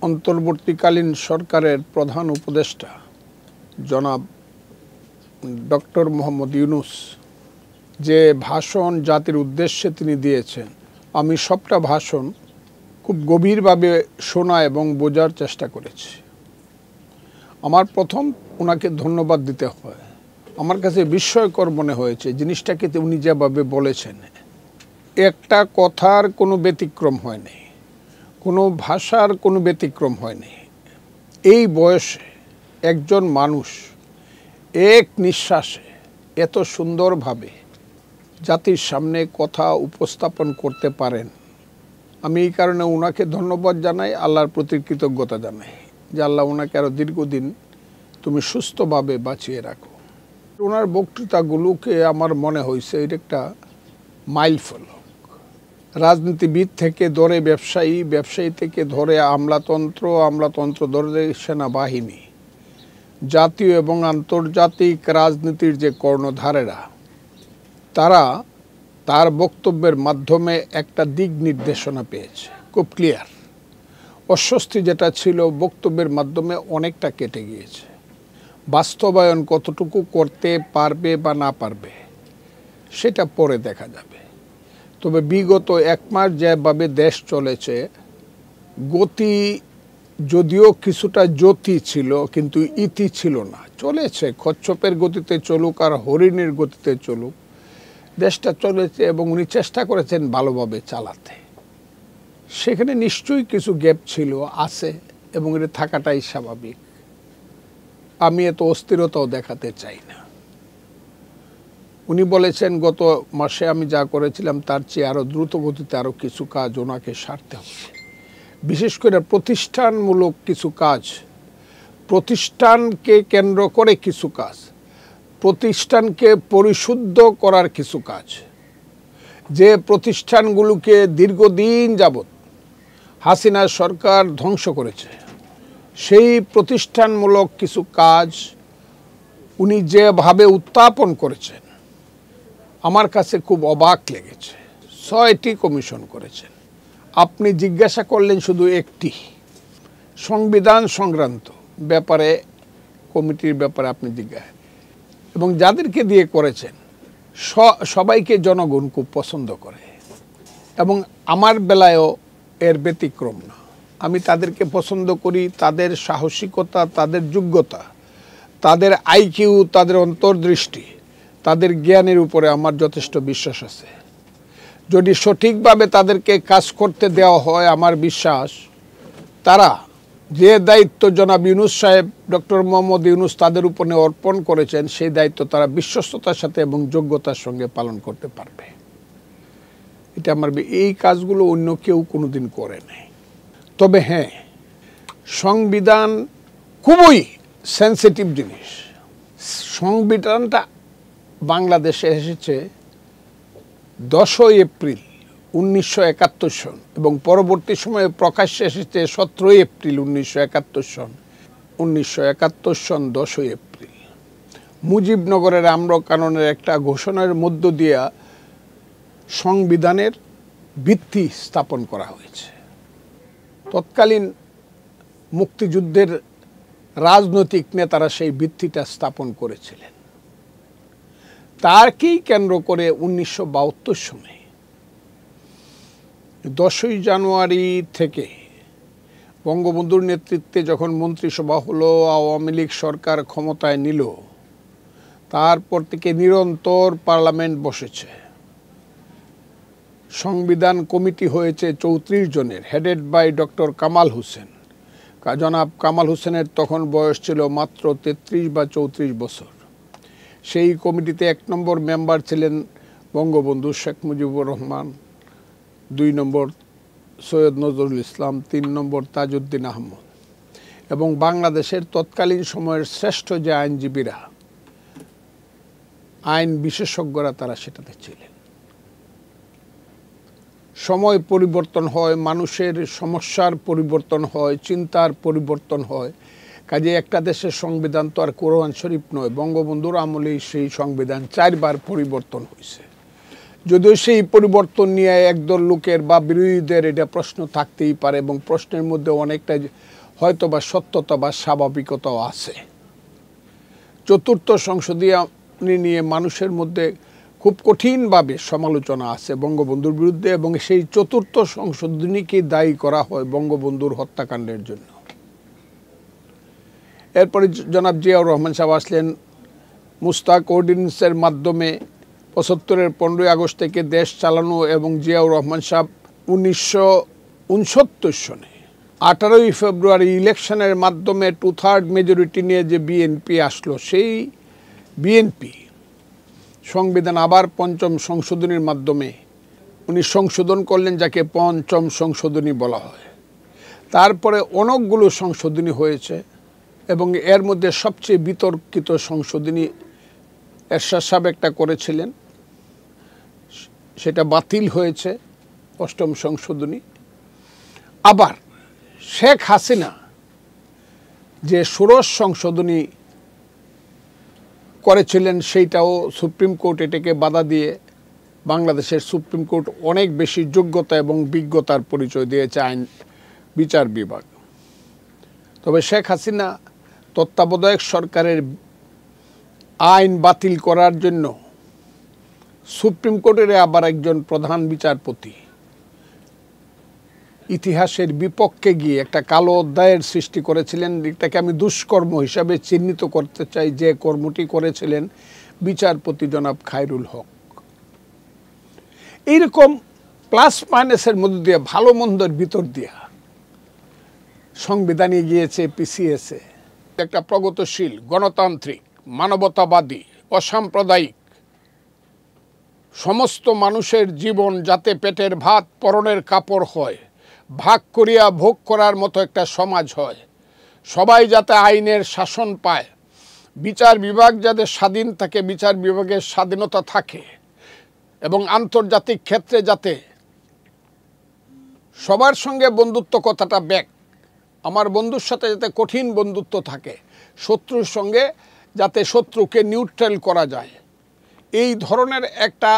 অন্তর্বর্তীকালীন সরকারের প্রধান উপদেষ্টা জনাব ডক্টর মোহাম্মদ ইউনূস যে ভাষণ জাতির উদ্দেশ্যে তিনি দিয়েছেন, আমি সবটা ভাষণ খুব গভীরভাবে শোনা এবং বোঝার চেষ্টা করেছি। আমার প্রথম ওনাকে ধন্যবাদ দিতে হয়। আমার কাছে বিস্ময়কর মনে হয়েছে জিনিসটাকে উনি যেভাবে বলেছেন, একটা কথার কোনো ব্যতিক্রম হয়নি, কোনো ভাষার কোনো ব্যতিক্রম হয়নি। এই বয়সে একজন মানুষ এক নিঃশ্বাসে এত সুন্দরভাবে জাতির সামনে কথা উপস্থাপন করতে পারেন, আমি এই কারণে ওনাকে ধন্যবাদ জানাই, আল্লাহর প্রতি কৃতজ্ঞতা জানাই যে আল্লাহ ওনাকে আরও দীর্ঘদিন তুমি সুস্থভাবে বাঁচিয়ে রাখো। ওনার বক্তৃতাগুলোকে আমার মনে হয়েছে এটা একটা মাইলফলক। রাজনীতিবিদ থেকে ধরে ব্যবসায়ী, ব্যবসায়ী থেকে ধরে আমলাতন্ত্র ধরে সেনাবাহিনী, জাতীয় এবং আন্তর্জাতিক রাজনীতির যে কর্ণধারেরা, তারা তার বক্তব্যের মাধ্যমে একটা দিক নির্দেশনা পেয়েছে, খুব ক্লিয়ার। অস্বস্তি যেটা ছিল বক্তব্যের মাধ্যমে অনেকটা কেটে গিয়েছে। বাস্তবায়ন কতটুকু করতে পারবে বা না পারবে সেটা পরে দেখা যাবে। তবে বিগত এক মাস যেভাবে দেশ চলেছে, গতি যদিও কিছুটা জ্যোতি ছিল কিন্তু ইতি ছিল না, চলেছে কচ্ছপের গতিতে চলুক আর হরিণের গতিতে চলুক, দেশটা চলেছে এবং উনি চেষ্টা করেছেন ভালোভাবে চালাতে। সেখানে নিশ্চয়ই কিছু গ্যাপ ছিল, আছে, এবং এটা থাকাটাই স্বাভাবিক। আমি এত অস্থিরতাও দেখাতে চাই না। উনি বলেছেন গত মাসে আমি যা করেছিলাম তার চেয়ে আরও দ্রুত গতিতে আরও কিছু কাজ ওনাকে সারতে হবে, বিশেষ করে প্রতিষ্ঠানমূলক কিছু কাজ, প্রতিষ্ঠানকে কেন্দ্র করে কিছু কাজ, প্রতিষ্ঠানকে পরিশুদ্ধ করার কিছু কাজ, যে প্রতিষ্ঠানগুলোকে দীর্ঘদিন যাবৎ হাসিনা সরকার ধ্বংস করেছে, সেই প্রতিষ্ঠানমূলক কিছু কাজ উনি যেভাবে উত্থাপন করেছেন আমার কাছে খুব অবাক লেগেছে। 6টি কমিশন করেছেন। আপনি জিজ্ঞাসা করলেন শুধু একটি, সংবিধান সংক্রান্ত ব্যাপারে, কমিটির ব্যাপারে আপনি জিজ্ঞাসা, এবং যাদেরকে দিয়ে করেছেন সবাইকে জনগণ খুব পছন্দ করে, এবং আমার বেলায়ও এর ব্যতিক্রম না। আমি তাদেরকে পছন্দ করি, তাদের সাহসিকতা, তাদের যোগ্যতা, তাদের আইকিউ, তাদের অন্তর্দৃষ্টি, তাদের জ্ঞানের উপরে আমার যথেষ্ট বিশ্বাস আছে। যদি সঠিকভাবে তাদেরকে কাজ করতে দেওয়া হয়, আমার বিশ্বাস তারা যে দায়িত্ব জনাব ইউনূস সাহেব, ডক্টর মোহাম্মদ ইউনূস তাদের উপরে অর্পণ করেছেন, সেই দায়িত্ব তারা বিশ্বস্ততার সাথে এবং যোগ্যতার সঙ্গে পালন করতে পারবে। এটা আমার, এই কাজগুলো অন্য কেউ কোনোদিন করে নাই। তবে হ্যাঁ, সংবিধান খুবই সেন্সিটিভ জিনিস। সংবিধানটা বাংলাদেশে এসেছে 10ই এপ্রিল 1971 সন এবং পরবর্তী সময়ে প্রকাশ্যে এসেছে 17ই এপ্রিল 1971 সন। 1971 সন 10ই এপ্রিল মুজিবনগরের আম্রকাননের একটা ঘোষণার মধ্য দিয়ে সংবিধানের ভিত্তি স্থাপন করা হয়েছে। তৎকালীন মুক্তিযুদ্ধের রাজনৈতিক নেতারা সেই ভিত্তিটা স্থাপন করেছিলেন। তারকেই কেন্দ্র করে 1972 সনে 10ই জানুয়ারি থেকে বঙ্গবন্ধুর নেতৃত্বে যখন মন্ত্রিসভা হলো, আওয়ামী লীগ সরকার ক্ষমতায় নিল, তারপর থেকে নিরন্তর পার্লামেন্ট বসেছে। সংবিধান কমিটি হয়েছে 34 জনের, headed by doctor Kamal Hossain. জনাব কামাল হোসেনের তখন বয়স ছিল মাত্র 33 বা 34 বছর। সেই কমিটিতে 1 নম্বর মেম্বার ছিলেন বঙ্গবন্ধু শেখ মুজিবুর রহমান, 2 নম্বর সৈয়দ নজরুল ইসলাম, 3 নম্বর তাজউদ্দিন আহমদ, এবং বাংলাদেশের তৎকালীন সময়ের শ্রেষ্ঠ যে আইনজীবীরা, আইন বিশেষজ্ঞরা, তারা সেটাতে ছিলেন। সময় পরিবর্তন হয়, মানুষের সমস্যার পরিবর্তন হয়, চিন্তার পরিবর্তন হয়। কাজে একটা দেশের সংবিধান তো আর কোরআন শরীফ নয়। বঙ্গবন্ধুর আমলেই সেই সংবিধান 4 বার পরিবর্তন হয়েছে। যদিও সেই পরিবর্তন নিয়ে একদল লোকের বা বিরোধীদের এটা প্রশ্ন থাকতেই পারে, এবং প্রশ্নের মধ্যে অনেকটা হয়তো বা সত্যতা বা স্বাভাবিকতাও আছে। চতুর্থ সংশোধনী নিয়ে মানুষের মধ্যে খুব কঠিনভাবে সমালোচনা আছে বঙ্গবন্ধুর বিরুদ্ধে, এবং সেই চতুর্থ সংশোধনীকে দায়ী করা হয় বঙ্গবন্ধুর হত্যাকাণ্ডের জন্য। এরপরে জনাব জিয়াউর রহমান সাহেব আসলেন। মুস্তাক অর্ডিন্যান্সের মাধ্যমে ৭৫-এর ১৫ই আগস্ট থেকে দেশ চালানো, এবং জিয়াউর রহমান সাহেব ১৯৬৯ সনে ১৮ই ফেব্রুয়ারি ইলেকশনের মাধ্যমে 2/3 মেজরিটি নিয়ে যে বিএনপি আসলো, সেই বিএনপি সংবিধান আবার পঞ্চম সংশোধনীর মাধ্যমে উনি সংশোধন করলেন, যাকে পঞ্চম সংশোধনী বলা হয়। তারপরে অনেকগুলো সংশোধনী হয়েছে, এবং এর মধ্যে সবচেয়ে বিতর্কিত সংশোধনী এরশাদ সাহেব একটা করেছিলেন, সেটা বাতিল হয়েছে, অষ্টম সংশোধনী। আবার শেখ হাসিনা যে ষোড়শ সংশোধনী করেছিলেন, সেইটাও সুপ্রিম কোর্ট এটাকে বাধা দিয়ে বাংলাদেশের সুপ্রিম কোর্ট অনেক বেশি যোগ্যতা এবং বিজ্ঞতার পরিচয় দিয়েছে আইন বিচার বিভাগ। তবে শেখ হাসিনা তত্ত্বাবধায়ক সরকারের আইন বাতিল করার জন্য সুপ্রিম কোর্টের আবার একজন প্রধান বিচারপতি ইতিহাসের বিপক্ষে গিয়ে একটা কালো অধ্যায়ের সৃষ্টি করেছিলেন। এটাকে আমি দুষ্কর্ম হিসাবে চিহ্নিত করতে চাই, যে কর্মটি করেছিলেন বিচারপতি জনাব খায়রুল হক। এইরকম প্লাস মাইনাসের মধ্যে দিয়ে, ভালো মন্দের ভিতর দিয়া সংবিধানে গিয়েছে, পিছিয়েছে। একটা প্রগতিশীল, গণতান্ত্রিক, মানবতাবাদী, অসাম্প্রদায়িক, সমস্ত মানুষের জীবন যাতে পেটের ভাত পরনের কাপড় হয়, ভাগ করিয়া ভোগ করার মতো একটা সমাজ হয়, সবাই যাতে আইনের শাসন পায়, বিচার বিভাগ যাতে স্বাধীন থাকে, বিচার বিভাগের স্বাধীনতা থাকে, এবং আন্তর্জাতিক ক্ষেত্রে যাতে সবার সঙ্গে বন্ধুত্ব কথাটা ব্যাক, আমার বন্ধুর সাথে যাতে কঠিন বন্ধুত্ব থাকে, শত্রুর সঙ্গে যাতে শত্রুকে নিউট্রাল করা যায়, এই ধরনের একটা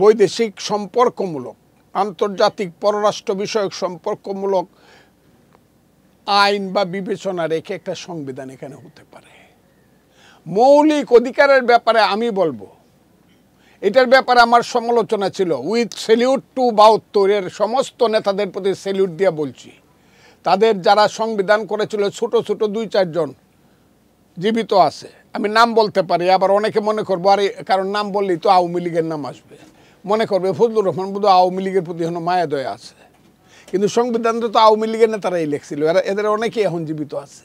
বৈদেশিক সম্পর্কমূলক, আন্তর্জাতিক পররাষ্ট্র বিষয়ক সম্পর্কমূলক আইন বা বিবেচনা রেখে একটা সংবিধান এখানে হতে পারে। মৌলিক অধিকারের ব্যাপারে আমি বলবো, এটার ব্যাপারে আমার সমালোচনা ছিল। উইথ স্যালিউট টু ৭২-এর সমস্ত নেতাদের প্রতি স্যালিউট দিয়ে বলছি, তাদের যারা সংবিধান করেছিল ছোট ছোট ২-৪ জন জীবিত আছে, আমি নাম বলতে পারি। আবার অনেকে মনে করবো আরে কারণ নাম বললেই তো আওয়ামী লীগের নাম আসবে, মনে করবে ফজলুর রহমান বোধ আওয়ামী লীগের প্রতি এখন মায়া দয়া আছে, কিন্তু সংবিধানটা তো আওয়ামী লীগের নেতারাই লেখছিল, এদের অনেকেই এখন জীবিত আছে।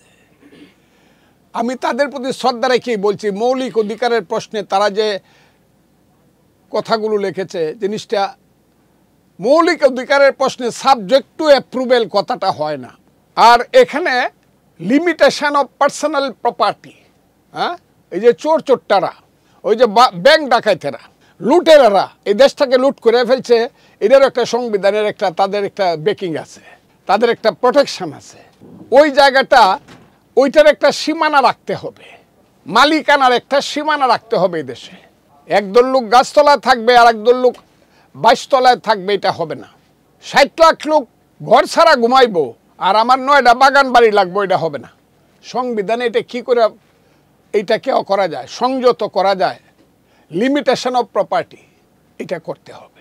আমি তাদের প্রতি শ্রদ্ধা রেখেই বলছি, মৌলিক অধিকারের প্রশ্নে তারা যে কথাগুলো লিখেছে, জিনিসটা মৌলিক অধিকারের প্রশ্নে সাবজেক্ট টু অ্যাপ্রুভেল কথাটা হয় না। আর এখানে লিমিটেশন অফ পার্সোনাল প্রপার্টি, হ্যাঁ, এই যে চোর চোট্টারা, ওই যে ব্যাংক ডাকাইতেরা, লুটেরারা এই দেশটাকে লুট করে ফেলছে, এদের একটা সংবিধানের একটা তাদের একটা বেকিং আছে, তাদের একটা প্রোটেকশন আছে। ওই জায়গাটা, ওইটার একটা সীমানা রাখতে হবে, মালিকানার একটা সীমানা রাখতে হবে। এই দেশে একদল লোক গাছতলায় থাকবে আর একদল লোক ২২ তলায় থাকবে, এটা হবে না। ৬০ লাখ লোক ঘর ছাড়া ঘুমাইবো আর আমার ৯টা বাগান বাড়ি লাগবো, এটা হবে না। সংবিধানে এটা কী করে এইটাকে করা যায়, সংযত করা যায়, লিমিটেশন অফ প্রপার্টি, এটা করতে হবে।